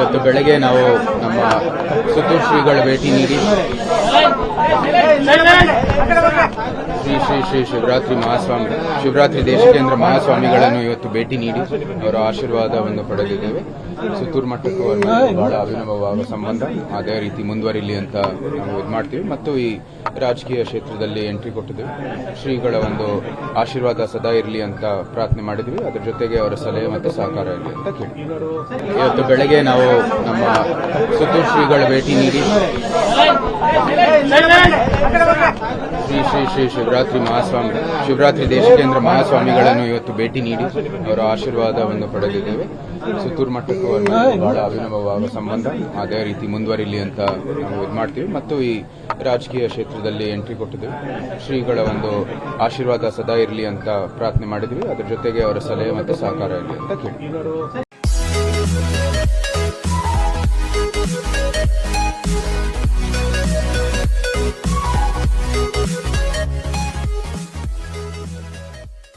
ಇವತ್ತು ಬೆಳಗ್ಗೆ ನಾವು ನಮ್ಮ ಸುತ್ತೂರು ಶ್ರೀಗಳ ಭೇಟಿ ನೀಡಿ ಶ್ರೀ ಶ್ರೀ ಶ್ರೀ ಶಿವರಾತ್ರಿ ದೇಶಿಕೇಂದ್ರ ಮಹಾಸ್ವಾಮಿಗಳನ್ನು ಇವತ್ತು ಭೇಟಿ ನೀಡಿ ಅವರ ಆಶೀರ್ವಾದವನ್ನು ಪಡೆದಿದ್ದೇವೆ. ಸುತ್ತೂರು ಮಠಕ್ಕೂ ಬಹಳ ಅಭಿನವವಾದ ಸಂಬಂಧ ಅದೇ ರೀತಿ ಮುಂದುವರಿಲಿ ಅಂತ ನಾವು ಇದು ಮಾಡ್ತೀವಿ ಮತ್ತು ಈ ರಾಜಕೀಯ ಕ್ಷೇತ್ರದಲ್ಲಿ ಎಂಟ್ರಿ ಕೊಟ್ಟಿದ್ದೀವಿ. ಶ್ರೀಗಳ ಒಂದು ಆಶೀರ್ವಾದ ಸದಾ ಇರಲಿ ಅಂತ ಪ್ರಾರ್ಥನೆ ಮಾಡಿದ್ವಿ. ಅದರ ಜೊತೆಗೆ ಅವರ ಸಲಹೆ ಮತ್ತು ಸಹಕಾರ ಇರಲಿ ಅಂತ ಕೇಳಿ ಇವತ್ತು ಬೆಳಗ್ಗೆ ನಾವು ನಮ್ಮ ಸುತ್ತೂರು ಶ್ರೀಗಳ ಭೇಟಿ ನೀಡಿ ಶ್ರೀ ಶ್ರೀ ಶ್ರೀ ಶಿವರಾತ್ರಿ ದೇಶಿಕೇಂದ್ರ ಮಹಾಸ್ವಾಮಿಗಳನ್ನು ಇವತ್ತು ಭೇಟಿ ನೀಡಿ ಅವರ ಆಶೀರ್ವಾದವನ್ನು ಪಡೆದಿದ್ದೇವೆ. ಸುತ್ತೂರು ಮಠಕ್ಕೂ ಬಹಳ ಅಭಿನವವಾದ ಸಂಬಂಧ ಅದೇ ರೀತಿ ಮುಂದುವರಿಲಿ ಅಂತ ನಾವು ಇದು ಮಾಡ್ತೀವಿ ಮತ್ತು ಈ ರಾಜಕೀಯ ಕ್ಷೇತ್ರದಲ್ಲಿ ಎಂಟ್ರಿ ಕೊಟ್ಟಿದ್ದೀವಿ. ಶ್ರೀಗಳ ಒಂದು ಆಶೀರ್ವಾದ ಸದಾ ಇರಲಿ ಅಂತ ಪ್ರಾರ್ಥನೆ ಮಾಡಿದ್ವಿ. ಅದರ ಜೊತೆಗೆ ಅವರ ಸಲಹೆ ಮತ್ತು ಸಹಕಾರ ಇರಲಿ ಅಂತ ಕೇಳಿ